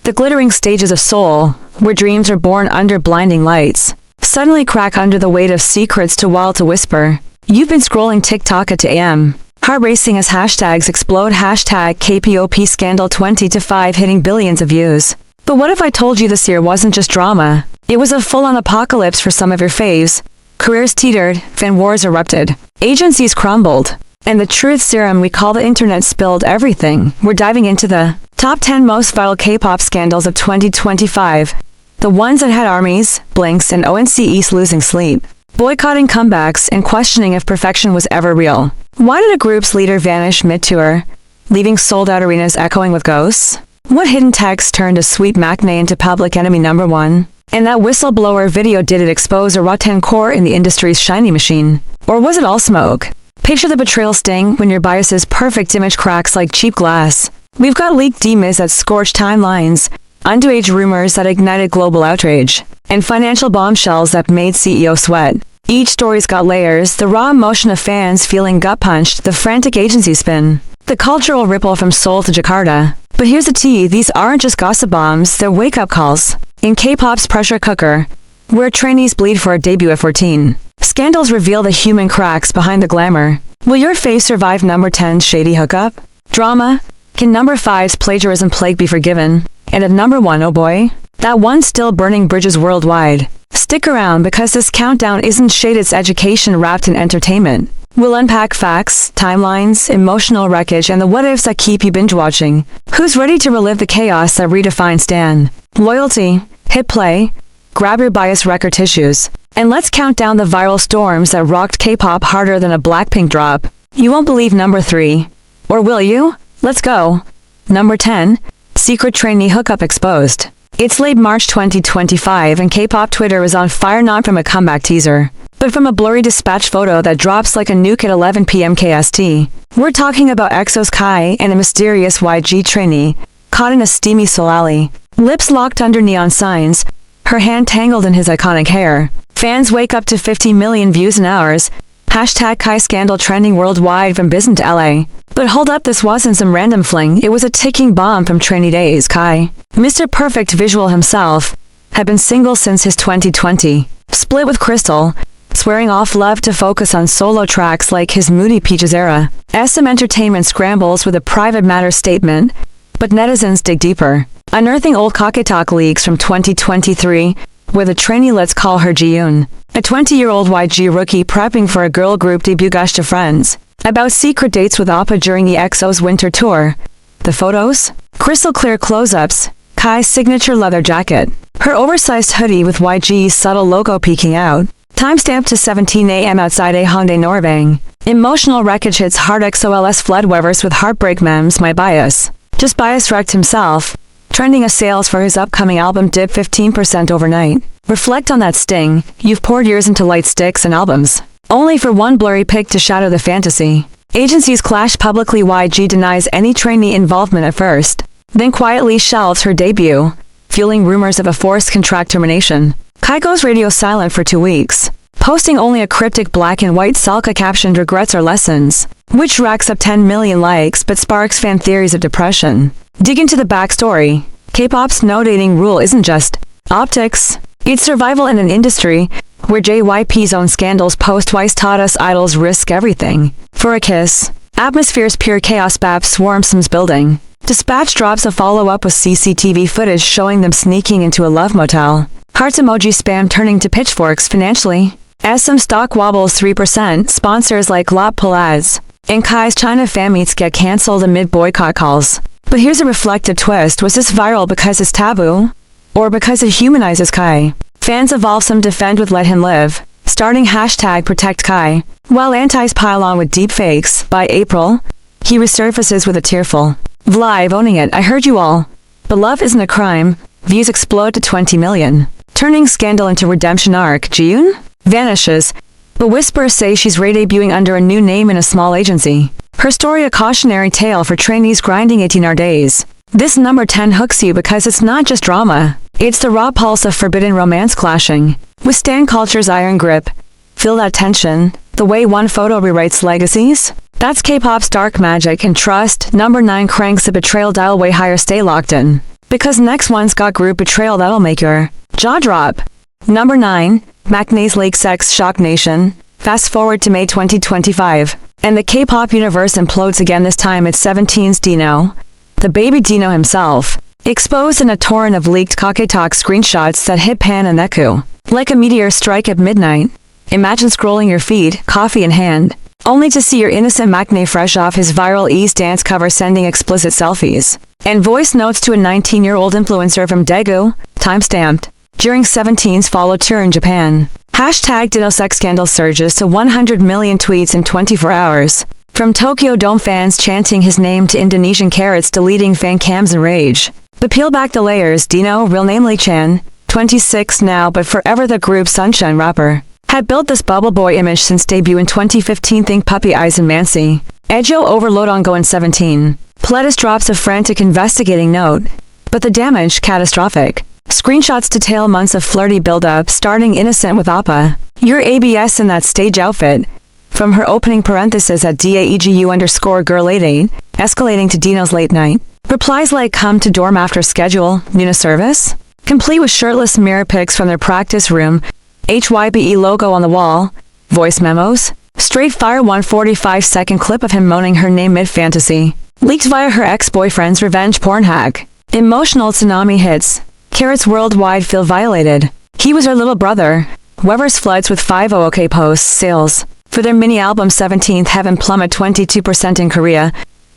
The glittering stages of Seoul, where dreams are born under blinding lights, suddenly crack under the weight of secrets too wild to whisper. You've been scrolling TikTok at 2 a.m. Heart racing as hashtags explode. Hashtag KPOP scandal 20-5 hitting billions of views. But what if I told you this year wasn't just drama? It was a full-on apocalypse for some of your faves. Careers teetered, fan wars erupted, agencies crumbled, and the truth serum we call the internet spilled everything. We're diving into the top 10 most viral K-pop scandals of 2025. The ones that had armies, blinks, and ONC East losing sleep, boycotting comebacks, and questioning if perfection was ever real. Why did a group's leader vanish mid-tour, leaving sold-out arenas echoing with ghosts? What hidden text turned a sweet matinee into public enemy number one? And that whistleblower video, did it expose a rotten core in the industry's shiny machine? Or was it all smoke? Picture the betrayal sting when your bias's perfect image cracks like cheap glass. We've got leaked DMs that scorched timelines, underage rumors that ignited global outrage, and financial bombshells that made CEO sweat. Each story's got layers, the raw emotion of fans feeling gut-punched, the frantic agency spin, the cultural ripple from Seoul to Jakarta. But here's the tea, these aren't just gossip bombs, they're wake-up calls. In K-pop's pressure cooker, where trainees bleed for a debut at 14, scandals reveal the human cracks behind the glamour. Will your fave survive number 10's shady hookup? Drama? Can number 5's plagiarism plague be forgiven? And at number 1, oh boy, that one still burning bridges worldwide. Stick around because this countdown isn't shade, it's education wrapped in entertainment. We'll unpack facts, timelines, emotional wreckage, and the what-ifs that keep you binge-watching. Who's ready to relive the chaos that redefines Stan? Loyalty, hit play, grab your bias wrecker tissues, and let's count down the viral storms that rocked K-pop harder than a Blackpink drop. You won't believe number 3. Or will you? Let's go. Number 10. Secret trainee hookup exposed. It's late March 2025 and K-pop Twitter is on fire, not from a comeback teaser, but from a blurry dispatch photo that drops like a nuke at 11 p.m. KST. We're talking about EXO's Kai and a mysterious YG trainee, caught in a steamy Seoul alley. Lips locked under neon signs, her hand tangled in his iconic hair. Fans wake up to 50 million views in hours. Hashtag Kai scandal trending worldwide from Bison to LA. But hold up, this wasn't some random fling, it was a ticking bomb from trainee days. Kai, Mr. Perfect Visual himself, had been single since his 2020 split with Crystal, swearing off love to focus on solo tracks like his Moody Peaches era. SM Entertainment scrambles with a private matter statement, but netizens dig deeper, unearthing old Kaketalk leaks from 2023, where the trainee, let's call her Jiyoon, a 20-year-old YG rookie prepping for a girl group debut, gushed to friends about secret dates with Appa during the EXO's winter tour. The photos? Crystal clear close-ups, Kai's signature leather jacket, her oversized hoodie with YG's subtle logo peeking out, timestamped to 17 a.m. outside a Hongdae Norbang. Emotional wreckage hits hard. XOLS flood Weverse with heartbreak memes. My bias. Just bias wrecked himself. Trending as sales for his upcoming album dip 15% overnight. Reflect on that sting. You've poured years into light sticks and albums, only for one blurry pic to shatter the fantasy. Agencies clash publicly. YG denies any trainee involvement at first, then quietly shelves her debut, fueling rumors of a forced contract termination. Kai goes radio silent for 2 weeks, posting only a cryptic black and white Salka captioned regrets or lessons, which racks up 10 million likes but sparks fan theories of depression. Dig into the backstory. K-pop's no dating rule isn't just optics, it's survival in an industry where JYP's own scandals post-twice taught us idols risk everything for a kiss. Atmosphere's pure chaos. BAP swarms Sims building. Dispatch drops a follow-up with CCTV footage showing them sneaking into a love motel. Hearts emoji spam turning to pitchforks financially. SM stock wobbles 3%, sponsors like Lot pull ads, and Kai's China fan meets get cancelled amid boycott calls. But here's a reflective twist. Was this viral because it's taboo? Or because it humanizes Kai? Fans evolve, some defend with Let Him Live, starting hashtag Protect Kai, while antis pile on with deepfakes. By April, he resurfaces with a tearful "Vlive owning it, I heard you all. But love isn't a crime." Views explode to 20 million. Turning scandal into redemption arc. Jiyoon vanishes, but whispers say she's re-debuting under a new name in a small agency. Her story a cautionary tale for trainees grinding 18-hour days. This number 10 hooks you because it's not just drama. It's the raw pulse of forbidden romance clashing with stan culture's iron grip. Feel that tension, the way one photo rewrites legacies? That's K-pop's dark magic, and trust. Number 9 cranks the betrayal dial way higher. Stay locked in. Because next one's got group betrayal that'll make your jaw drop. Number 9. MACNA's Lake Sex Shock Nation. Fast forward to May 2025, and the K-pop universe implodes again. This time it's 17's Dino, the baby Dino himself, exposed in a torrent of leaked Kaketock screenshots that hit Pan and Eku like a meteor strike at midnight. Imagine scrolling your feed, coffee in hand, only to see your innocent MACNA fresh off his viral East dance cover sending explicit selfies and voice notes to a 19-year-old influencer from Daegu, timestamped, during 17's follow tour in Japan. Hashtag Dino sex scandal surges to 100 million tweets in 24 hours. From Tokyo Dome fans chanting his name to Indonesian carrots deleting fan cams in rage. But peel back the layers. Dino, real name Lee Chan, 26 now but forever the group's sunshine rapper, had built this bubble boy image since debut in 2015. Think puppy eyes and Mancy. Edjo overload ongoing 17. Pledis drops a frantic investigating note. But the damage catastrophic. Screenshots detail months of flirty build-up, starting innocent with Appa. Your ABS in that stage outfit. From her opening parenthesis at DAEGU_girl88, escalating to Dino's late night. Replies like come to dorm after schedule, Nuna service? Complete with shirtless mirror pics from their practice room, HYBE logo on the wall, voice memos, straight fire 145-second clip of him moaning her name mid-fantasy. Leaked via her ex-boyfriend's revenge porn hack. Emotional tsunami hits. Carrots worldwide feel violated. He was her little brother. Weber's floods with 5 OK posts, sales. For their mini-album 17th Heaven plummet 22% in Korea.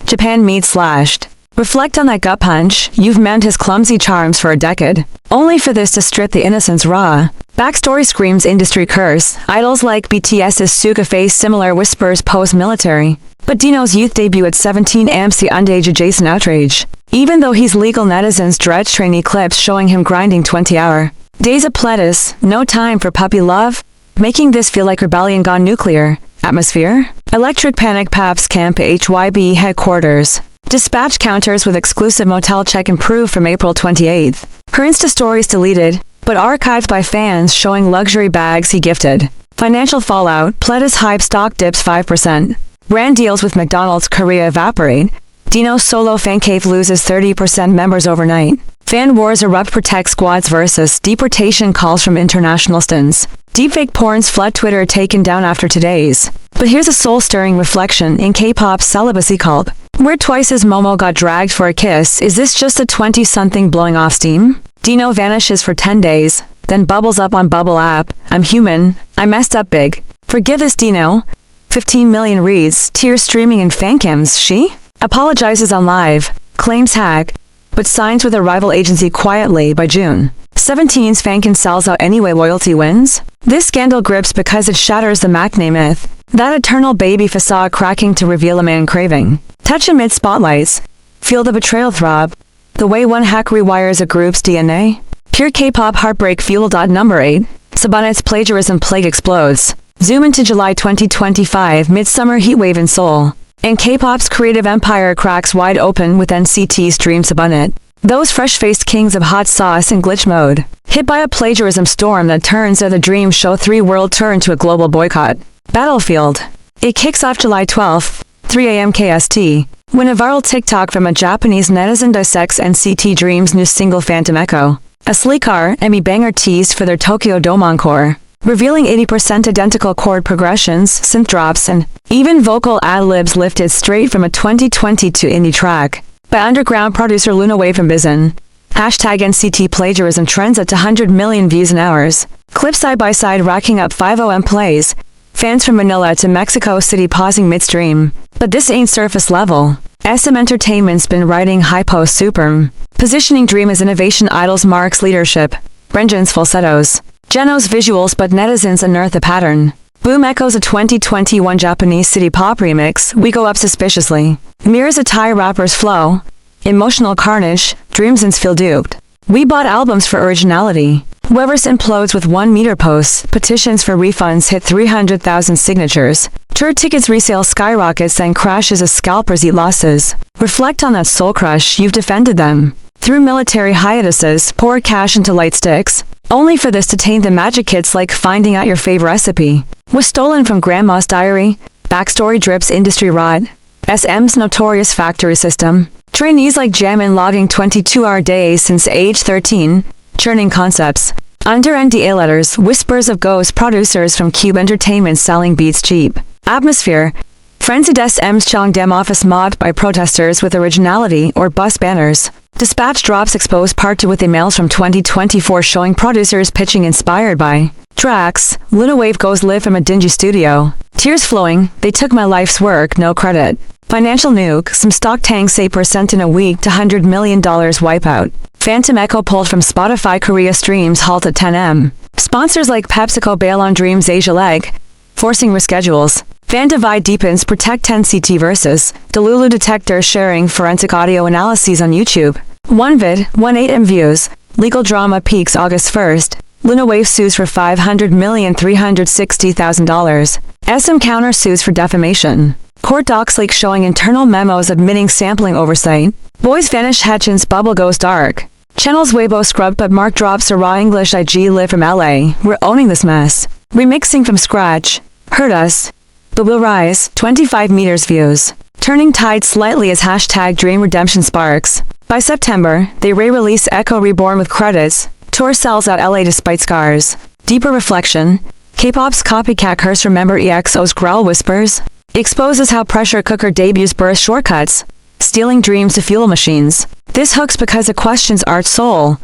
Japan meet slashed. Reflect on that gut punch. You've meant his clumsy charms for a decade. Only for this to strip the innocence raw. Backstory screams industry curse. Idols like BTS's Suga face similar whispers post-military. But Dino's youth debut at 17 amps the underage adjacent outrage. Even though he's legal, netizens dredge trainee clips showing him grinding 20-hour days at Pledis, no time for puppy love, making this feel like rebellion gone nuclear. Atmosphere? Electric Panic Paps Camp HYB headquarters. Dispatch counters with exclusive motel check improved from April 28th. Her Insta stories deleted, but archived by fans showing luxury bags he gifted. Financial fallout, Pledis hype stock dips 5%. Brand deals with McDonald's Korea evaporate. Dino's solo fan cave loses 30% members overnight. Fan wars erupt. Protect squads versus deportation calls from international stans. Deepfake porns flood Twitter, taken down after today's. But here's a soul-stirring reflection in K-pop's celibacy cult. Where twice as Momo got dragged for a kiss, is this just a 20-something blowing off steam? Dino vanishes for 10 days, then bubbles up on Bubble app. I'm human. I messed up big. Forgive this Dino. 15 million reads, tears streaming in fancams. She apologizes on live, claims hack, but signs with a rival agency quietly by June. 17's fankin sells out anyway. Loyalty wins. This scandal grips because it shatters the MACNA myth. That eternal baby facade cracking to reveal a man craving touch amid spotlights. Feel the betrayal throb. The way one hack rewires a group's DNA. Pure K-pop heartbreak fuel. Number 8. Subonet's plagiarism plague explodes. Zoom into July 2025, midsummer heatwave in Seoul. And K-pop's creative empire cracks wide open with NCT's Dream Subonnet. Those fresh-faced kings of hot sauce in glitch mode. Hit by a plagiarism storm that turns their The Dream Show 3 world tour into a global boycott. Battlefield. It kicks off July 12th, 3 a.m. KST, when a viral TikTok from a Japanese netizen dissects NCT Dream's new single Phantom Echo. A sleek R&B banger teased for their Tokyo Dome encore, revealing 80% identical chord progressions, synth drops, and even vocal ad-libs lifted straight from a 2022 indie track by underground producer Luna Wave from Bizen. Hashtag NCT plagiarism trends at 100 million views in hours. Clips side by side racking up 50M plays. Fans from Manila to Mexico City pausing midstream. But this ain't surface level. SM Entertainment's been writing hypo superm, positioning Dream as innovation idols Mark's leadership. Brenjan's falsettos. Geno's visuals, but netizens unearth a pattern. Boom echoes a 2021 Japanese city pop remix, We Go Up Suspiciously. Mirrors a Thai rapper's flow. Emotional carnage, Dreamsons feel duped. We bought albums for originality. Weverse implodes with 1 meter posts. Petitions for refunds hit 300,000 signatures. Tour tickets resale skyrockets, then crashes as scalpers eat losses. Reflect on that soul crush, you've defended them. Through military hiatuses, pour cash into light sticks, only for this to taint the magic hits like finding out your favorite recipe was stolen from grandma's diary. Backstory drips industry rot. SM's notorious factory system. Trainees like Jamin logging 22-hour days since age 13, churning concepts. Under NDA letters, whispers of ghost producers from Cube Entertainment selling beats cheap. Atmosphere. Frenzy SM's Cheongdam office mobbed by protesters with originality or bus banners. Dispatch drops exposed part 2 with emails from 2024 showing producers pitching inspired by. Tracks. Luna Wave goes live from a dingy studio. Tears flowing, they took my life's work, no credit. Financial nuke, some stock tanks 8% in a week to $100 million wipeout. Phantom Echo pulled from Spotify Korea streams halt at 10M. Sponsors like PepsiCo bail on Dreams Asia leg, forcing reschedules. Fan divide deepens, protect 10 CT versus. Delulu detector sharing forensic audio analyses on YouTube. One vid, 1.8M views. Legal drama peaks August 1st. Luna Wave sues for $500,360,000. SM counter sues for defamation. Court docs leak showing internal memos admitting sampling oversight. Boys vanish, Hachin's bubble goes dark. Channel's Weibo scrubbed but Mark drops a raw English IG live from LA. We're owning this mess. Remixing from scratch. Hurt us. But we'll rise. 25 meters views. Turning tide slightly as hashtag Dream Redemption sparks. By September, they re-release Echo Reborn with credits. Tour sells out LA despite scars. Deeper reflection. K-pop's copycat curse, remember EXO's growl whispers? Exposes how pressure cooker debuts burst shortcuts. Stealing dreams to fuel machines. This hooks because it questions art's soul.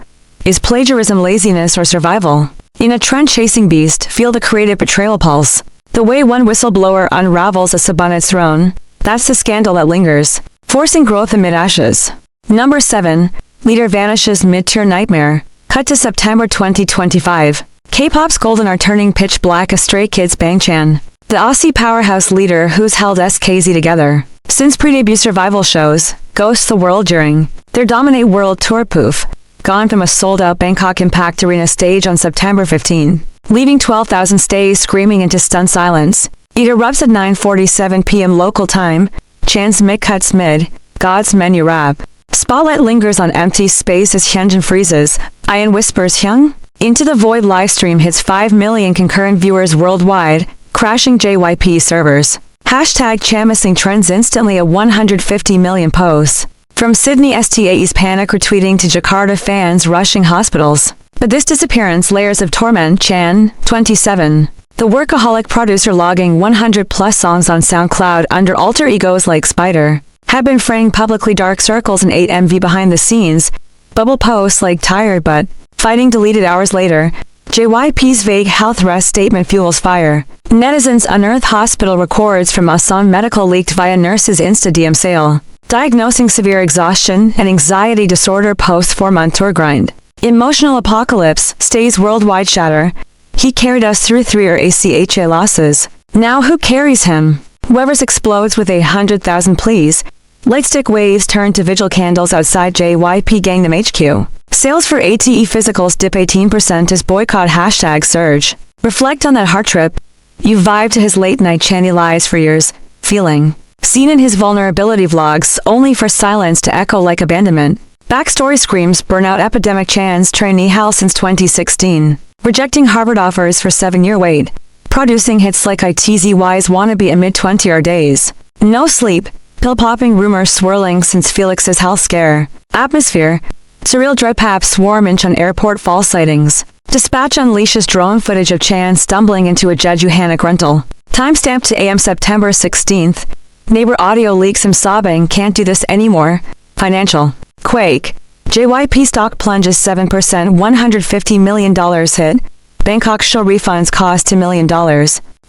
Is plagiarism laziness or survival? In a trend-chasing beast, feel the creative betrayal pulse. The way one whistleblower unravels a sub on its throne. That's the scandal that lingers, forcing growth amid ashes. Number 7. Leader vanishes mid-tier nightmare. Cut to September 2025. K-pop's golden are turning pitch black as Stray Kids Bangchan. The Aussie powerhouse leader who's held SKZ together since pre-debut survival shows, ghosts the world during their dominate world tour poof, gone from a sold-out Bangkok Impact Arena stage on September 15, leaving 12,000 stays screaming into stunned silence. It erupts at 9:47 p.m. local time, Chan's mic cuts mid, God's menu rap. Spotlight lingers on empty space as Hyunjin freezes, Ian whispers Hyung? Into the Void livestream hits 5 million concurrent viewers worldwide, crashing JYP servers. Hashtag Chamising trends instantly at 150 million posts. From Sydney STAE's panic retweeting to Jakarta fans rushing hospitals. But this disappearance layers of torment. Chan, 27. The workaholic producer logging 100 plus songs on SoundCloud under alter egos like Spider. Had been fraying publicly dark circles in 8MV behind the scenes. Bubble posts like tired but fighting deleted hours later. JYP's vague health rest statement fuels fire. Netizens unearth hospital records from Asan Medical leaked via nurse's Insta DM sale. Diagnosing severe exhaustion and anxiety disorder post 4-month tour grind. Emotional apocalypse, stays worldwide shatter. He carried us through 3 ACHA losses. Now who carries him? Weber's explodes with 100,000 pleas. Lightstick waves turn to vigil candles outside JYP Gangnam HQ. Sales for ATE physicals dip 18% as boycott hashtag surge. Reflect on that heart trip. You vibe to his late night Channy lies for years. Feeling. Seen in his vulnerability vlogs, only for silence to echo like abandonment. Backstory screams burnout epidemic Chan's trainee hell since 2016. Rejecting Harvard offers for 7-year wait. Producing hits like ITZY's wannabe amid 20-hour days. No sleep. Pill-popping rumors swirling since Felix's health scare. Atmosphere. Surreal dreadpap swarm inch on airport fall sightings. Dispatch unleashes drone footage of Chan stumbling into a Jeju Hanok rental. Timestamp to AM September 16th. Neighbor audio leaks him sobbing, can't do this anymore. Financial. Quake. JYP stock plunges 7%, $150 million hit. Bangkok show refunds cost $2 million.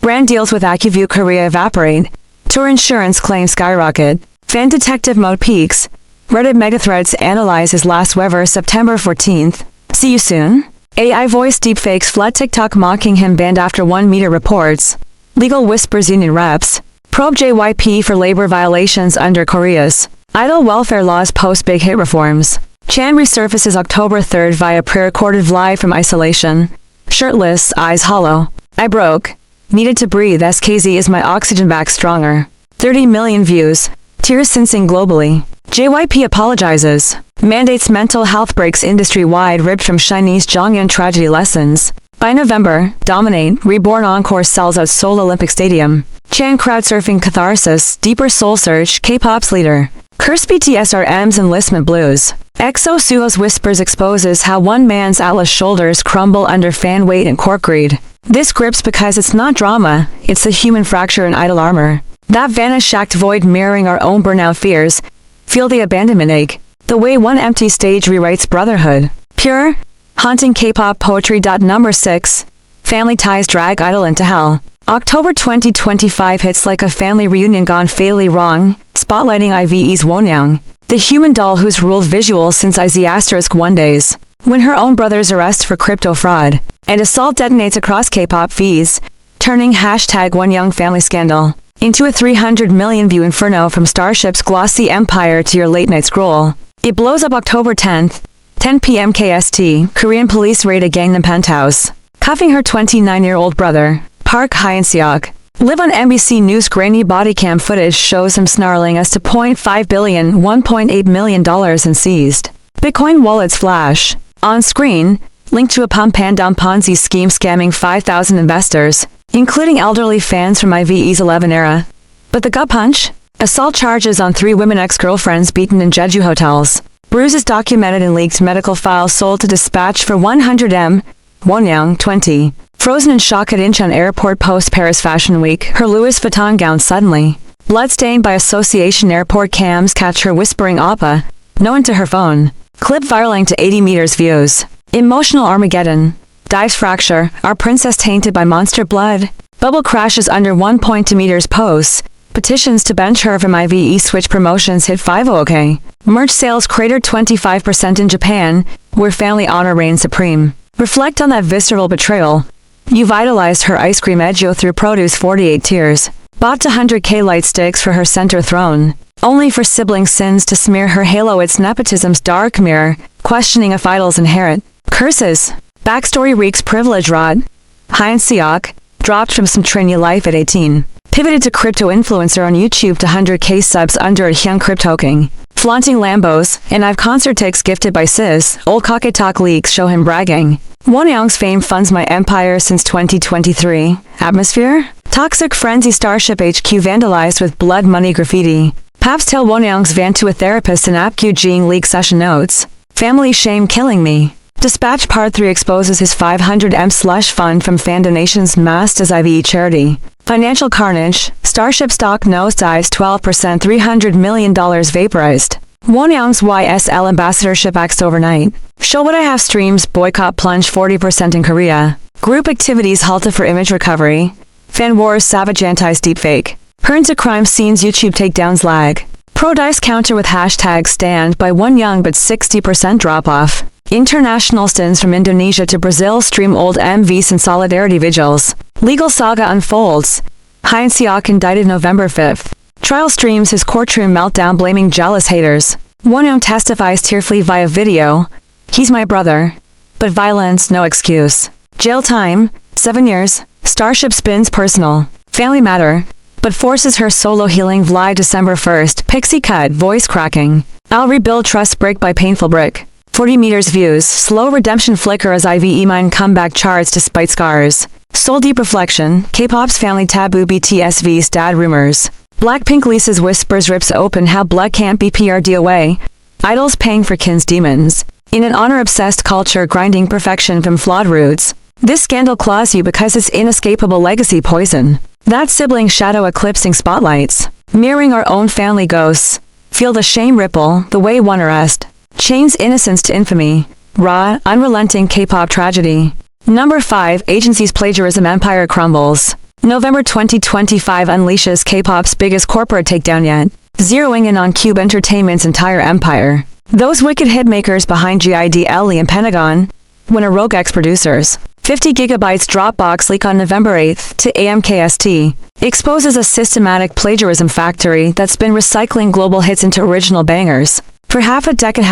Brand deals with AccuView Korea evaporate. Tour insurance claims skyrocket. Fan detective mode peaks. Reddit megathreads analyze his last Wever September 14th. See you soon. AI voice deepfakes flood TikTok mocking him banned after 1 meter reports. Legal whispers union reps. Probe JYP for labor violations under Korea's idle welfare laws post big hit reforms. Chan resurfaces October 3rd via pre-recorded live from isolation. Shirtless, eyes hollow. I broke. Needed to breathe. SKZ is my oxygen back stronger. 30 million views. Tears sensing globally. JYP apologizes. Mandates mental health breaks industry-wide ripped from Chinese Zhongyun tragedy lessons. By November, Dominate, Reborn Encore sells out Seoul Olympic Stadium. Chan crowd-surfing Catharsis, Deeper Soul Search, K-pop's leader. Curse BTS are M's enlistment blues. EXO Suho's Whispers exposes how one man's Atlas shoulders crumble under fan weight and cork greed. This grips because it's not drama, it's the human fracture in idol armor. That vanished void mirroring our own burnout fears. Feel the abandonment ache. The way one empty stage rewrites brotherhood. Pure, haunting K-pop poetry. Number 6. Family ties drag idol into hell. October 2025 hits like a family reunion gone fatally wrong, spotlighting IVE's Wonyoung, the human doll who's ruled visuals since IZ*1 days. When her own brother's arrest for crypto fraud and assault detonates across K-pop feeds, turning #Wonyoung family scandal into a 300 million view inferno from Starship's glossy empire to your late night scroll. It blows up October 10th, 10 p.m. KST, Korean police raid a Gangnam penthouse, cuffing her 29-year-old brother, Park Hyun-seok. Live on NBC News grainy body cam footage shows him snarling as to $0.5 billion, $1.8 million in seized Bitcoin wallets flash. On screen, linked to a pump and dump Ponzi scheme scamming 5,000 investors, including elderly fans from IVE's 11 era. But the gut punch? Assault charges on 3 women ex-girlfriends beaten in Jeju hotels. Bruises documented in leaked medical files sold to Dispatch for 100 M. Wonyoung, 20. Frozen in shock at Incheon Airport post-Paris Fashion Week, her Louis Vuitton gown suddenly bloodstained by association. Airport cams catch her whispering Appa, no into her phone. Clip viraling to 80 meters views. Emotional Armageddon. Dives fracture, our princess tainted by monster blood. Bubble crashes under 1.2 meters posts. Petitions to bench her from IVE switch promotions hit 50k. Merch sales cratered 25% in Japan, where family honor reigns supreme. Reflect on that visceral betrayal. You've idolized her ice cream edgio through produce 48 tears. Bought 100k light sticks for her center throne. Only for sibling sins to smear her halo. It's nepotism's dark mirror, questioning if idols inherit curses. Backstory reeks privilege. Rod Hyun-seok, dropped from some Trinya life at 18. Pivoted to crypto influencer on YouTube to 100k subs under a Hyun Crypto King. Flaunting Lambos, and I've concert tickets gifted by sis. Old Kaketalk leaks show him bragging. Wonyoung's fame funds my empire since 2023. Atmosphere? Toxic frenzy. Starship HQ vandalized with blood money graffiti. Paps tell Wonyoung's van to a therapist in Apq Jing leak session notes. Family shame killing me. Dispatch Part 3 exposes his 500 M slush fund from fan donations masked as IVE charity. Financial carnage. Starship stock nosedives 12%, $300 million vaporized. Wonyoung's YSL ambassadorship axed overnight. Show What I Have streams boycott plunge 40% in Korea. Group activities halted for image recovery. Fan wars savage anti-deepfake. Turn to crime scenes. YouTube takedowns lag. Pro-dice counter with #stand by Wonyoung but 60% drop-off. International stins from Indonesia to Brazil stream old MVs and solidarity vigils. Legal saga unfolds. Hyun-seok indicted November 5th. Trial streams his courtroom meltdown blaming jealous haters. Wonyoung testifies tearfully via video. He's my brother. But violence, no excuse. Jail time, 7 years. Starship spins personal. Family matter. But forces her solo healing Vlog December 1st. Pixie cut, voice cracking. I'll rebuild trust brick by painful brick. 40 meters views. Slow redemption flicker as IVE mine comeback charts despite scars. Soul deep reflection. K-pop's family taboo. BTSV's dad rumors. Blackpink Lisa's whispers rips open how blood can't be PR'd away. Idols paying for kin's demons. In an honor-obsessed culture grinding perfection from flawed roots. This scandal claws you because it's inescapable legacy poison. That sibling shadow eclipsing spotlights. Mirroring our own family ghosts. Feel the shame ripple, the way one arrest chains innocence to infamy. Raw, unrelenting K-pop tragedy. Number 5. Agency's plagiarism empire crumbles. November 2025 unleashes K-pop's biggest corporate takedown yet, zeroing in on Cube Entertainment's entire empire. Those wicked hitmakers behind GIDLE and Pentagon, when a rogue ex-producers. 50 gigabytes Dropbox leak on November 8th to AMKST exposes a systematic plagiarism factory that's been recycling global hits into original bangers. For half a decade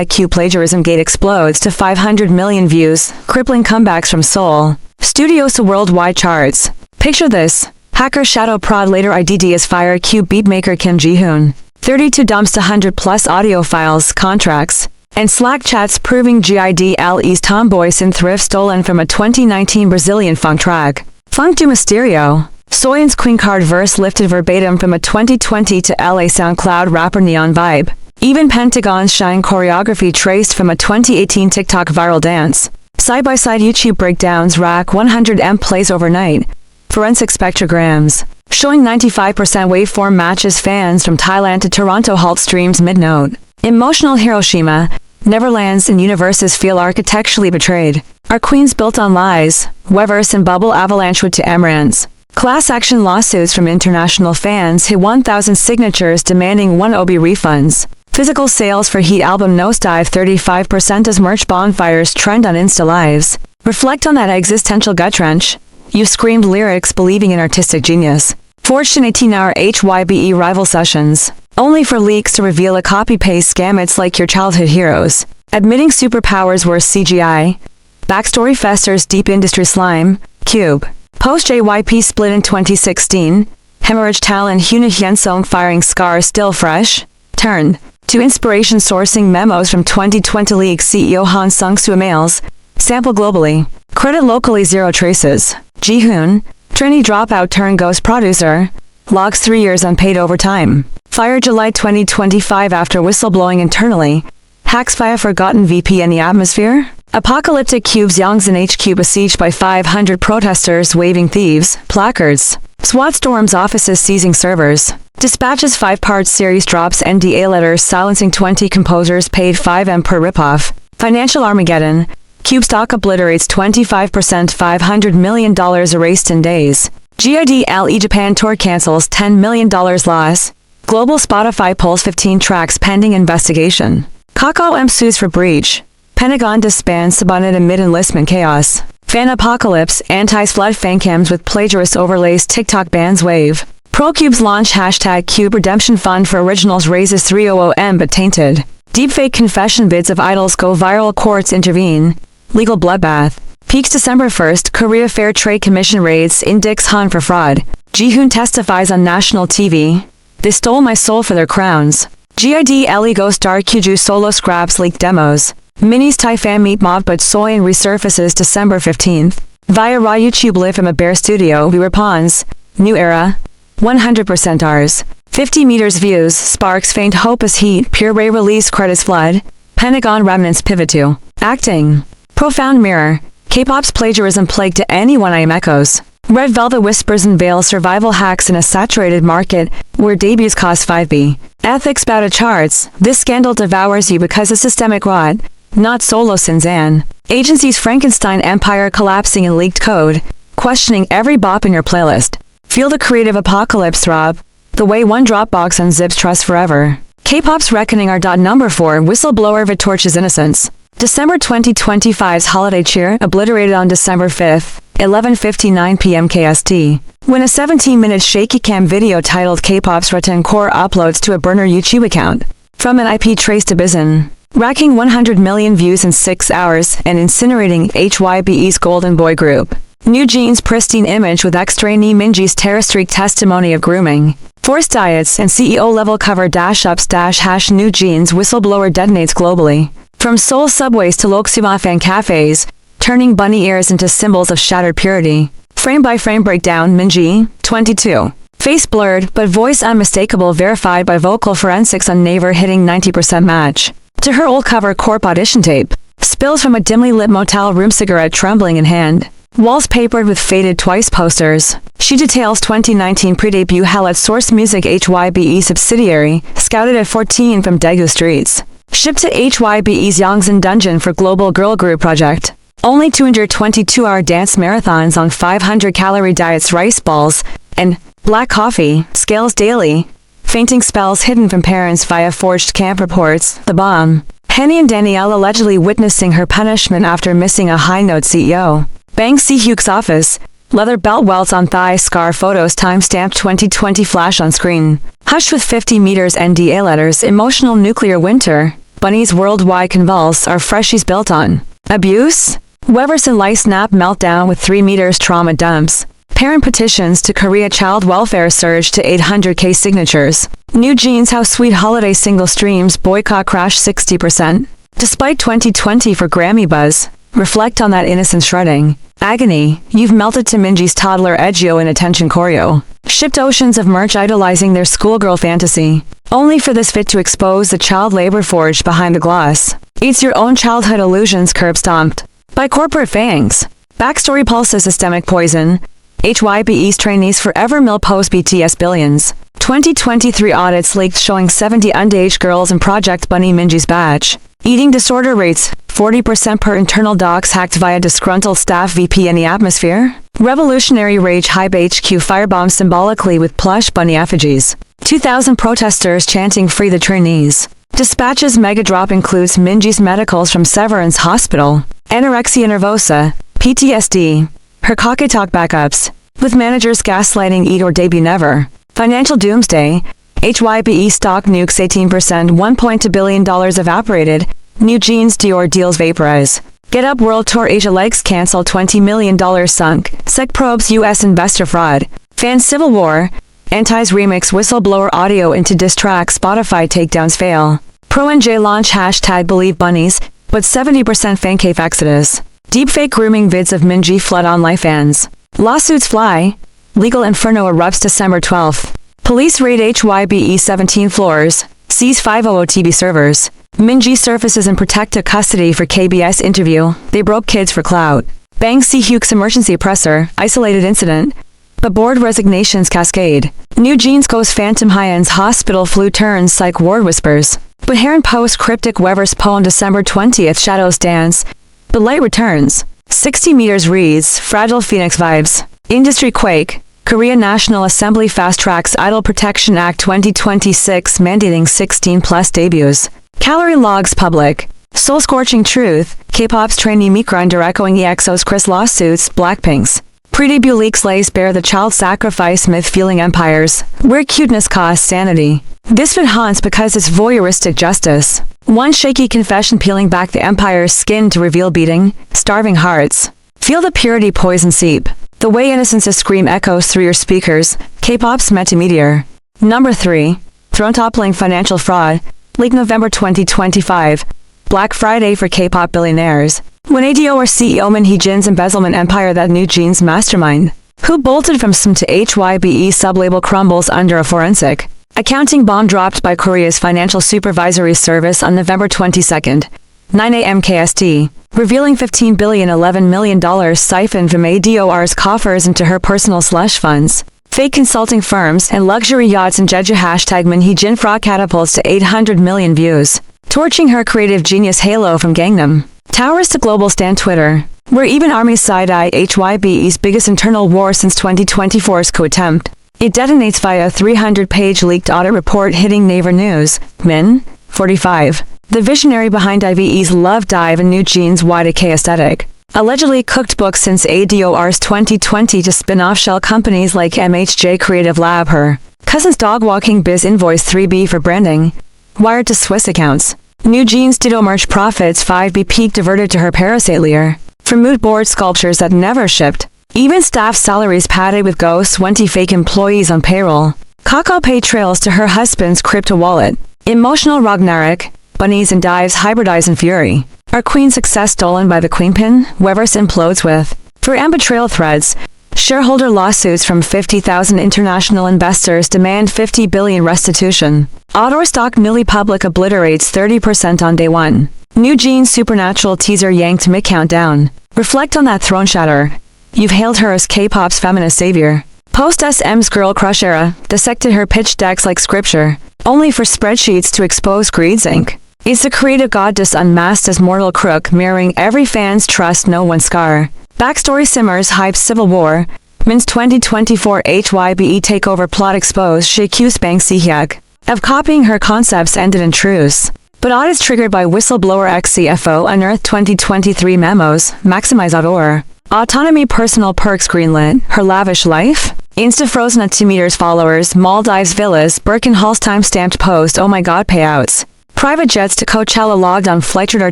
#Q plagiarism gate explodes to 500 million views, crippling comebacks from Seoul studios to worldwide charts. Picture this. Hacker Shadow Prod later IDD as fire Cube beatmaker Kim Ji-hoon. 32 dumps to 100 plus audio files, contracts, And Slack chats proving GIDLE's tomboy synth stolen from a 2019 Brazilian funk track. Funk du Mysterio. Soyeon's Queen Card verse lifted verbatim from a 2020 to LA SoundCloud rapper Neon Vibe. Even Pentagon's Shine choreography traced from a 2018 TikTok viral dance. Side-by-side YouTube breakdowns rack 100M plays overnight. Forensic spectrograms. Showing 95% waveform matches fans from Thailand to Toronto halt streams mid-note. Emotional Hiroshima. Neverlands and universes feel architecturally betrayed. Our queens built on lies. Weverse and Bubble avalanche to Amaranths. Class action lawsuits from international fans hit 1,000 signatures demanding 1 OB refunds. Physical sales for Heat album nosedive 35% as merch bonfires trend on Insta Lives. Reflect on that existential gut wrench. You screamed lyrics believing in artistic genius. Forged in 18-hour HYBE rival sessions. Only for leaks to reveal a copy-paste scam. It's like your childhood heroes. Admitting superpowers were CGI. Backstory festers deep industry slime. Cube. Post-JYP split in 2016. Hemorrhage talent Hyuna Hyunsung firing scars still fresh. Turn to inspiration sourcing memos from 2020 League CEO Han Sung-soo emails. Sample globally. Credit locally zero traces. Jihoon. Trini dropout turn ghost producer. Logs 3 years unpaid overtime. Fired July 2025 after whistleblowing internally. Hacks via forgotten VP in the atmosphere. Apocalyptic Cube's Yongsan HQ besieged by 500 protesters waving thieves, placards. SWAT storms offices seizing servers. Dispatches 5-part series drops NDA letters silencing 20 composers paid 5M per ripoff. Financial Armageddon. Cube stock obliterates 25% $500 million erased in days. GIDLE Japan tour cancels $10 million loss. Global Spotify pulls 15 tracks pending investigation. Kakao M sues for breach. Pentagon disbands subunit amid enlistment chaos. Fan apocalypse, anti-flood fancams with plagiarist overlays TikTok bans wave. ProCubes launch hashtag Cube Redemption Fund for Originals raises 300M but tainted. Deepfake confession vids of idols go viral, courts intervene. Legal bloodbath. Peaks December 1st, Korea Fair Trade Commission raids Indix Han for fraud. Jihoon testifies on national TV. They stole my soul for their crowns. GIDLE Ghost Star Kyuju solo scraps leaked demos. Minnie's Thai fan meet mob but Soyeon resurfaces December 15th. Via raw YouTube live from a bare studio we were pawns. New era. 100% ours. 50 meters views, sparks faint hope as heat, pure ray release credits flood. Pentagon remnants pivot to. Acting. Profound mirror. Kpop's plagiarism plague to anyone I am echoes. Red Velvet whispers and veils survival hacks in a saturated market where debuts cost 5B. Ethics bow to charts. This scandal devours you because of systemic rot. Not solo Sinzan. Agency's Frankenstein empire collapsing in leaked code. Questioning every bop in your playlist. Feel the creative apocalypse throb. The way one Dropbox unzips trust forever. Kpop's reckoning are. Number 4 whistleblower Vitorch's innocence. December 2025's holiday cheer obliterated on December 5th, 11:59 p.m. KST. When a 17-minute shaky cam video titled Kpop's Retin Core uploads to a burner YouTube account. From an IP trace to Bizin. Racking 100 million views in 6 hours and incinerating HYBE's Golden Boy group. New Jeans' pristine image with ex-trainee Minji's terror streak testimony of grooming. Forced diets and CEO-level cover dash-ups # New Jeans whistleblower detonates globally. From Seoul subways to Loksuma fan cafes, turning bunny ears into symbols of shattered purity. Frame-by-frame breakdown Minji, 22. Face blurred, but voice unmistakable verified by vocal forensics on Naver hitting 90% match. To her old cover corp audition tape. Spills from a dimly lit motel room cigarette trembling in hand. Walls papered with faded Twice posters. She details 2019 pre-debut hell at Source Music HYBE subsidiary, scouted at 14 from Daegu streets. Shipped to HYBE's Yongsan Dungeon for Global Girl Group project. Only 222-hour dance marathons on 500-calorie diets, rice balls, and black coffee, scales daily. Fainting spells hidden from parents via forged camp reports, the bomb. Henny and Danielle allegedly witnessing her punishment after missing a high-note CEO. Bang Si-hyuk's office. Leather belt welts on thigh, scar photos timestamped 2020 flash on screen. Hush with 50 meters NDA letters, emotional nuclear winter. Bunnies worldwide convulse, are freshies built on. Abuse? Weverse and Lice snap meltdown with 3 meters trauma dumps. Parent petitions to Korea child welfare surge to 800k signatures. New Jeans how sweet holiday single streams boycott crash 60%. Despite 2020 for Grammy buzz, reflect on that innocent shredding. Agony, you've melted to Minji's toddler Edgio in attention choreo. Shipped oceans of merch idolizing their schoolgirl fantasy. Only for this fit to expose the child labor forged behind the gloss. It's your own childhood illusions curb stomped by corporate fangs. Backstory pulses systemic poison. HYBE's trainees forever milpost BTS billions. 2023 audits leaked showing 70 underage girls in Project Bunny Minji's batch. Eating disorder rates, 40% per internal docs hacked via disgruntled staff VP in the atmosphere. Revolutionary rage hype HQ firebombed symbolically with plush bunny effigies. 2,000 protesters chanting free the trainees. Dispatches mega drop includes Minji's medicals from Severance Hospital. Anorexia nervosa, PTSD. Her talk backups. With managers gaslighting eat or debut never. Financial doomsday. HYBE stock nukes 18%, $1.2 billion evaporated. New jeans Dior deals vaporize. Get Up World Tour Asia legs cancel $20 million sunk. SEC probes US investor fraud. Fan civil war. Anti's remix whistleblower audio into diss track Spotify takedowns fail. Pro NJ launch hashtag believe bunnies, but 70% fan cave exodus. Deepfake grooming vids of Minji flood online fans. Lawsuits fly. Legal inferno erupts December 12th. Police raid HYBE 17 floors. Seize 500 TB servers. Minji surfaces in protective custody for KBS interview. They broke kids for clout. Bang Si-hyuk's emergency presser. Isolated incident. But board resignations cascade. New jeans goes Phantom High-End's hospital flu turns psych ward whispers. But Heron posts cryptic Wever's poem December 20th shadows dance. But light returns. 60 meters reads fragile phoenix vibes. Industry quake. Korea National Assembly fast-tracks Idol Protection Act 2026 mandating 16-plus debuts. Calorie logs public. Soul-scorching truth. K-pop's trainee Mikra under echoing EXO's Chris lawsuits. Blackpink's pre-debut leaks lays bare the child sacrifice myth fueling empires. Where cuteness costs sanity. This vid haunts because it's voyeuristic justice. One shaky confession peeling back the empire's skin to reveal beating, starving hearts. Feel the purity poison seep. The way innocence's scream echoes through your speakers. K-pop's Metameteor. Number 3. Throne-toppling financial fraud. Leak November 2025. Black Friday for K-pop billionaires. When ADO or CEO Min Hee-jin's embezzlement empire that new jeans mastermind. Who bolted from SM to HYBE sublabel crumbles under a forensic accounting bomb dropped by Korea's Financial Supervisory Service on November 22nd, 9 a.m. KST, revealing $15 billion $11 million siphoned from ADOR's coffers into her personal slush funds. Fake consulting firms and luxury yachts in Jeju hashtag Min Hee-jin fraud catapults to 800 million views. Torching her creative genius halo from Gangnam Towers to global stan Twitter, where even armies side-eye HYBE's biggest internal war since 2024's coup attempt. It detonates via a 300-page leaked audit report hitting Naver News. Min, 45. The visionary behind IVE's Love Dive and New Jeans Y2K aesthetic. Allegedly cooked books since ADOR's 2020 to spin-off shell companies like MHJ Creative Lab. Her cousin's dog-walking biz invoice 3B for branding. Wired to Swiss accounts. New Jeans Ditto merch profits 5B peak diverted to her parasailer. From mood board sculptures that never shipped. Even staff salaries padded with ghosts 20 fake employees on payroll. Kakao Pay trails to her husband's crypto wallet. Emotional Ragnarok. Bunnies and dives hybridize in fury. Our queen success stolen by the queen pin? Weverse implodes with. For betrayal threads. Shareholder lawsuits from 50,000 international investors demand 50 billion restitution. Outdoor stock newly public obliterates 30% on day one. New Jeans supernatural teaser yanked mid-countdown. Reflect on that throne shatter. You've hailed her as K-pop's feminist savior. Post-SM's girl crush era, dissected her pitch decks like scripture, only for spreadsheets to expose greed's ink. It's the creative goddess unmasked as mortal crook, mirroring every fan's trust no one scar. Backstory simmers hype civil war. Min's 2024 HYBE takeover plot exposed. She accused Bang Si-hyuk of copying her concepts ended in truce. But audits triggered by whistleblower ex-CFO unearthed 2023 memos. Maximize outdoor autonomy personal perks greenlit. Her lavish life? Insta frozen at 2 meters followers. Maldives villas. Birkenhall's time-stamped post. Oh my god payouts. Private jets to Coachella logged on Flight Radar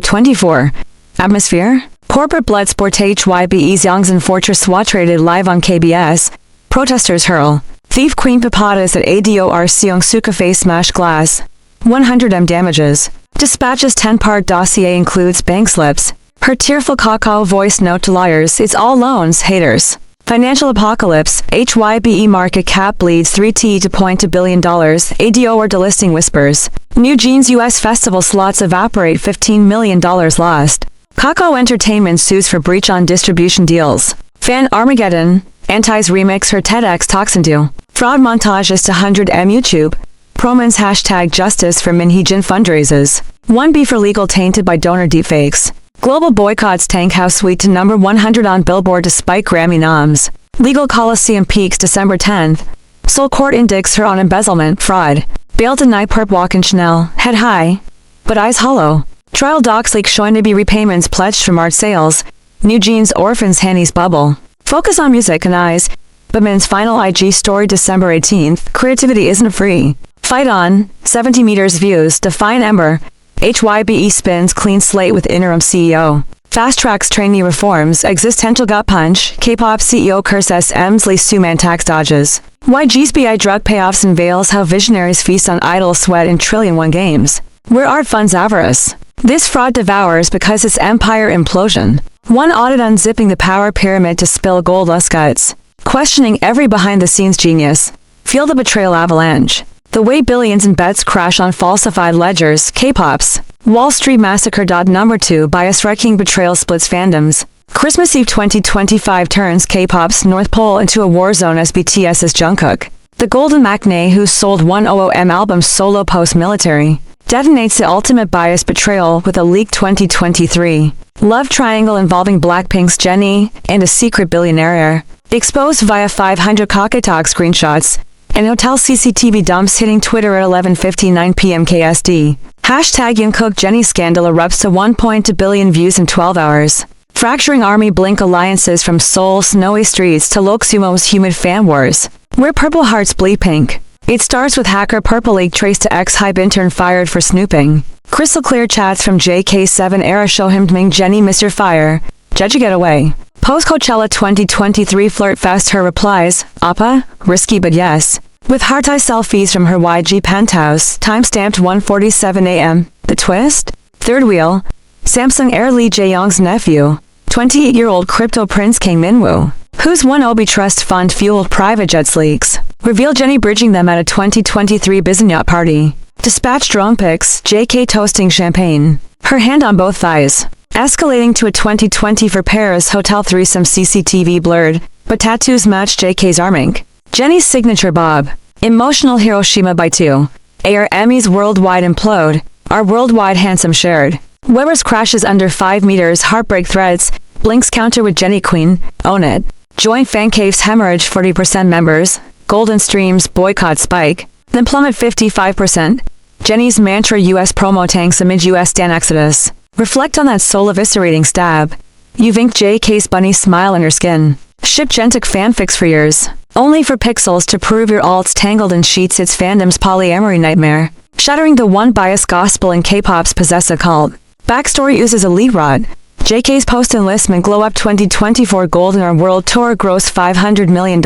24. Atmosphere? Corporate blood sport HYBE's Yongsan Fortress SWAT traded live on KBS. Protesters hurl. Thief Queen Papadas at ADOR Seongsuka face smash glass. 100M damages. Dispatch's 10-part dossier includes bank slips. Her tearful Kakao voice note to lawyers, it's all loans, haters. Financial apocalypse, HYBE market cap bleeds 3T to point to $1 billion, ADO or delisting whispers. New Jeans US festival slots evaporate, $15 million lost. Kakao Entertainment sues for breach on distribution deals. Fan Armageddon, Anti's remix her TEDx talks into. Fraud montages to 100M YouTube. Promans hashtag justice for Min Hee-jin fundraisers. 1B for legal tainted by donor deepfakes. Global boycotts Tank House Suite to number 100 on Billboard despite Grammy noms. Legal Coliseum peaks December 10th. Seoul court indicts her on embezzlement, fraud. Bail denied perp walk in Chanel, head high, but eyes hollow. Trial docs leak showing to be repayments pledged from art sales. New Jeans orphans Hanny's bubble. Focus on music and eyes. But Min's final IG story December 18th, creativity isn't free. Fight on, 70 meters views, define Ember. HYBE spins clean slate with interim CEO. Fast tracks trainee reforms, existential gut punch, Kpop CEO curses Emsley Suman tax dodges. YG's BI drug payoffs unveils how visionaries feast on idle sweat in trillion-1 games. Where art funds avarice. This fraud devours because its empire implosion. One audit unzipping the power pyramid to spill gold-less guts. Questioning every behind-the-scenes genius. Feel the betrayal avalanche. The way billions in bets crash on falsified ledgers, K-Pop's. Wall Street Massacre. Number 2 bias-wrecking betrayal splits fandoms. Christmas Eve 2025 turns K-Pop's North Pole into a war zone as BTS's Jungkook. The Golden Matinee who sold 100M album solo post-military. Detonates the ultimate bias betrayal with a leaked 2023 love triangle involving Blackpink's Jennie and a secret billionaire. Exposed via 500 Kakao screenshots. And hotel CCTV dumps hitting Twitter at 11:59 p.m. KSD. Hashtag Jungkook Jennie scandal erupts to 1.2 billion views in 12 hours. Fracturing army blink alliances from Seoul's snowy streets to Loksumo's humid fan wars. Where purple hearts bleed pink. It starts with hacker Purple League traced to ex-Hype intern fired for snooping. Crystal clear chats from JK7 era show him Ming Jennie Mr. Fire. Judge a getaway. Post-Coachella 2023 flirt fest her replies, Appa, risky but yes. With heart-eye selfies from her YG penthouse, time-stamped 1:47 a.m. The twist? Third wheel. Samsung Air Lee Jae-young's nephew. 28-year-old crypto prince King Minwoo. Whose 1OB trust fund fueled private jets leaks. Reveal Jennie bridging them at a 2023 Biznyacht party. Dispatch drone pics, JK toasting champagne. Her hand on both thighs. Escalating to a 2020 for Paris hotel threesome CCTV blurred, but tattoos match JK's arm ink. Jennie's signature bob. Emotional Hiroshima by 2. AR Emmys worldwide implode. Our worldwide handsome shared. Weber's crashes under 5 meters heartbreak threads. Blink's counter with Jennie Queen. Own it. Joint fan caves hemorrhage 40% members. Golden streams boycott spike. Then plummet 55%. Jennie's mantra US promo tanks amid US stan exodus. Reflect on that soul eviscerating stab. You've inked JK's bunny smile in her skin. Ship Gentic fanfics for years. Only for pixels to prove your alt's tangled in sheets its fandom's polyamory nightmare. Shattering the one biased gospel in K-pop's possess a cult. Backstory uses a lead rod. JK's post-enlistment glow up 2024 Golden Hour World Tour gross $500 million.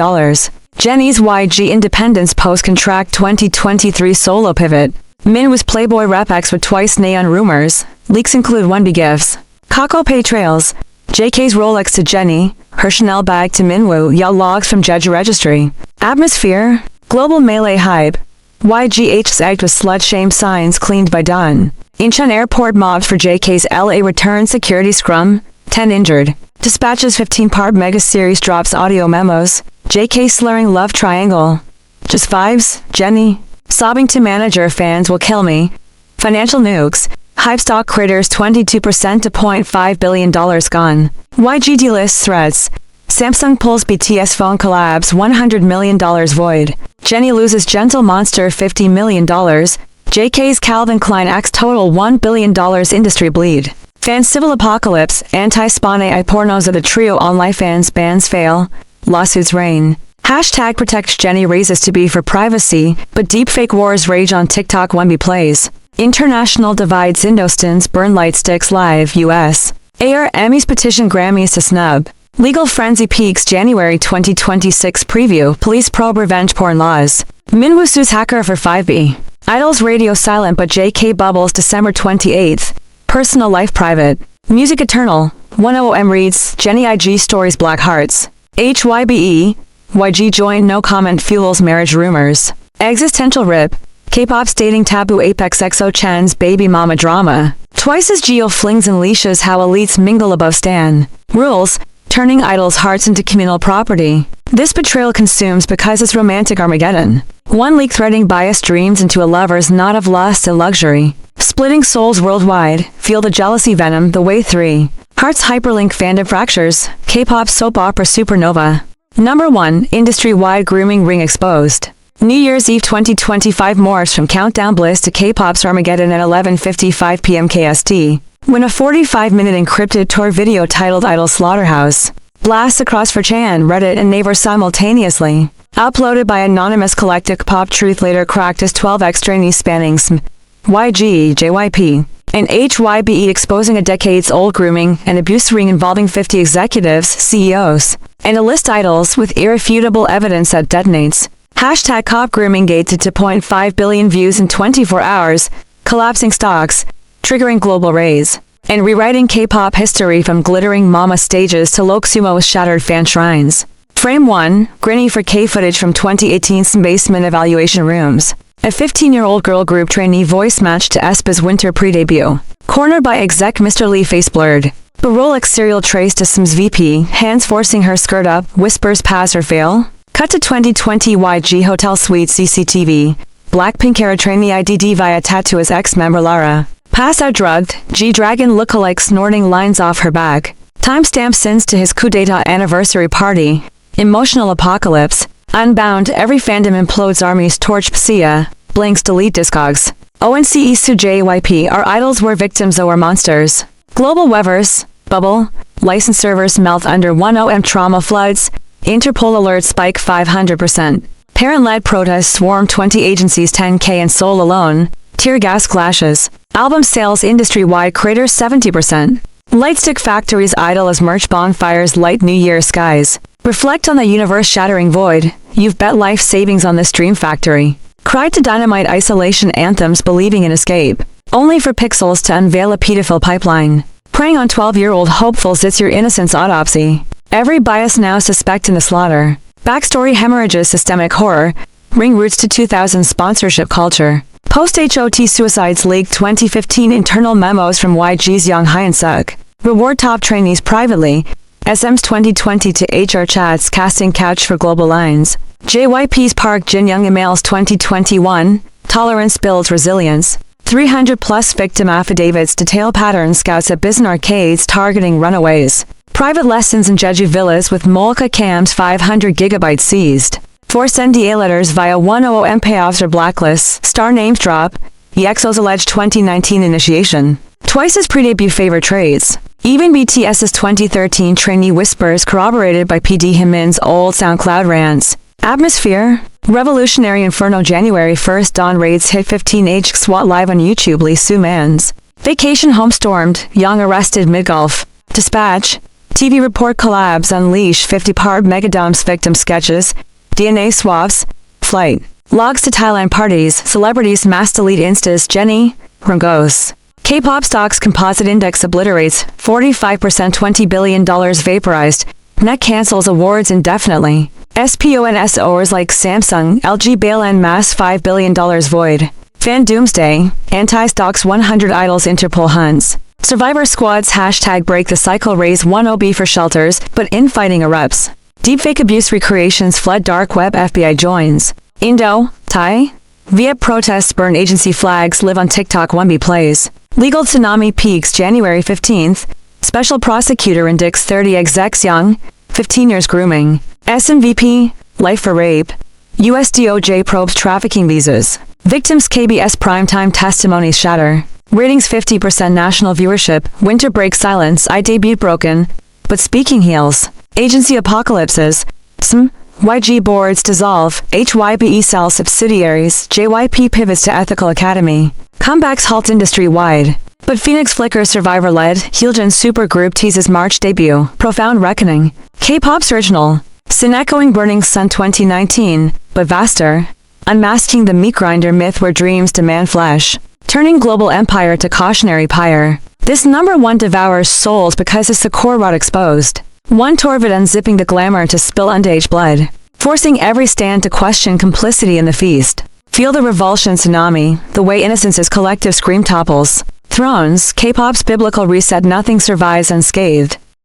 Jennie's YG Independence post-contract 2023 solo pivot. Min was Playboy Rep X with twice neon rumors. Leaks include 1B gifts. Kakao Pay trails. JK's Rolex to Jennie. Her Chanel bag to Minwoo. Yell logs from Judge Registry. Atmosphere. Global melee hype. YGH's act with slut shame signs cleaned by Dawn. Incheon airport mobbed for JK's LA return security scrum. 10 injured. Dispatches 15-part mega series drops audio memos. JK slurring love triangle. Just vibes, Jennie. Sobbing to manager fans will kill me. Financial nukes. Hype stock critters 22% to $0.5 billion gone. YG delists threats. Samsung pulls BTS phone collabs $100 million void. Jennie loses gentle monster $50 million. JK's Calvin Klein acts total $1 billion industry bleed. Fan civil apocalypse. Anti-spawn AI pornos of the trio online fans bans fail. Lawsuits reign. Hashtag protect Jennie raises to be for privacy, but deepfake wars rage on TikTok 1B plays. International divides Indostans burn light sticks live US. AR Emmys petition Grammys to snub. Legal frenzy peaks January 2026 preview. Police probe revenge porn laws. Minwoo sues hacker for 5B. Idol's radio silent but JK bubbles December 28th. Personal life private. Music eternal. 1OM reads, Jennie IG stories Black Hearts. HYBE. YG joined no comment fuels marriage rumors. Existential rip. K-pop's dating taboo Apex XO Chan's baby mama drama. Twice as Geo flings and leashes how elites mingle above stan rules, turning idols' hearts into communal property. This betrayal consumes because it's romantic Armageddon. One leak threading biased dreams into a lover's knot of lust and luxury. Splitting souls worldwide, feel the jealousy venom the way 3. Hearts hyperlink fandom fractures, K-pop soap opera supernova. Number 1, industry-wide grooming ring exposed. New Year's Eve 2025 morphs from Countdown Bliss to K-pop's Armageddon at 11:55 p.m. KST, when a 45-minute encrypted tour video titled Idol Slaughterhouse blasts across 4chan, Reddit, and Naver simultaneously. Uploaded by anonymous collective Kpop Truth later cracked as 12 extraneous spanning YG, JYP, and HYBE exposing a decades-old grooming and abuse ring involving 50 executives, CEOs, and a list idols with irrefutable evidence that detonates. Hashtag Kpop grooming gate to 2.5 billion views in 24 hours, collapsing stocks, triggering global raise, and rewriting K-pop history from glittering mama stages to Loksumo with shattered fan shrines. Frame 1, Grinny for K footage from 2018's basement evaluation rooms. A 15-year-old girl group trainee voice match to aespa's winter pre-debut. Cornered by exec Mr. Lee face blurred. The Rolex serial trace to Sims VP, hands forcing her skirt up, whispers pass or fail. Cut to 2020 YG Hotel Suite CCTV. Blackpink era trainee IDD via tattoo as ex-member Lara. Pass out drugged, G-Dragon lookalike snorting lines off her back. Timestamp sins to his coup d'etat anniversary party. Emotional apocalypse. Unbound, every fandom implodes armies torch Psia. Blinks delete discogs. ONC Isu JYP, our idols were victims or monsters. Global Wevers, bubble, license servers melt under 1OM trauma floods. Interpol alert spike 500%. Parent-led protests swarm 20 agencies 10K and Seoul alone. Tear gas clashes. Album sales industry-wide crater 70%. Lightstick Factory's idol as merch bonfires light New Year skies. Reflect on the universe-shattering void. You've bet life savings on this dream factory. Cried to dynamite isolation anthems believing in escape. Only for Pixels to unveil a pedophile pipeline. Preying on 12-year-old hopefuls, it's your innocence autopsy. Every bias now suspect in the slaughter. Backstory hemorrhages systemic horror. Ring roots to 2000 sponsorship culture. Post-HOT suicides leak 2015 internal memos from YG's Young Hyun Suk. Reward top trainees privately. SM's 2020 to HR chats casting couch for global lines. JYP's Park Jin Young emails 2021. Tolerance builds resilience. 300-plus victim affidavits detail pattern scouts at Bizen arcades targeting runaways. Private lessons in Jeju villas with Molka cams 500 gigabytes seized. Forced NDA letters via 1OM payoffs or blacklists. Star names drop. EXO's alleged 2019 initiation. Twice as pre-debut favorite trades. Even BTS's 2013 trainee whispers corroborated by PD Himmin's old SoundCloud rants. Atmosphere. Revolutionary Inferno January 1st Dawn raids hit 15H SWAT live on YouTube Lee Soo Man's. Vacation home stormed. Young arrested mid-golf. Dispatch. TV report collabs unleash 50-part Megadoms victim sketches. DNA swabs. Flight. Logs to Thailand parties. Celebrities mass delete instas. Jennie. Rungos. K-pop stocks composite index obliterates. 45% $20 billion vaporized. Net cancels awards indefinitely. SPONSOers like Samsung, LG bail en masse $5 billion void. Fan doomsday. Anti-stocks 100 idols Interpol hunts. Survivor Squad's hashtag break the cycle raise 1OB for shelters, but infighting erupts. Deepfake abuse recreations flood dark web FBI joins. Indo, Thai? Viet protests burn agency flags live on TikTok 1B plays. Legal tsunami peaks January 15th. Special prosecutor indicts 30 execs young, 15 years grooming. SMVP, life for rape. US DOJ probes trafficking visas. Victims KBS primetime testimonies shatter. Ratings 50% national viewership. Winter break silence. I debut broken, but speaking heals. Agency apocalypses. YG boards dissolve. HYBE sells subsidiaries. JYP pivots to Ethical Academy. Comebacks halt industry-wide. But Phoenix Flicker survivor-led Hyuljin supergroup teases March debut. Profound reckoning. K-pop's original. Sin echoing Burning Sun 2019, but vaster. unmasking the meat grinder myth where dreams demand flesh, turning global empire to cautionary pyre. This number one devours souls because it's the core rot exposed. One torvid unzipping the glamour to spill underage blood, forcing every stand to question complicity in the feast. Feel the revulsion tsunami, the way innocence's collective scream topples. Thrones, K-pop's biblical reset, nothing survives unscathed.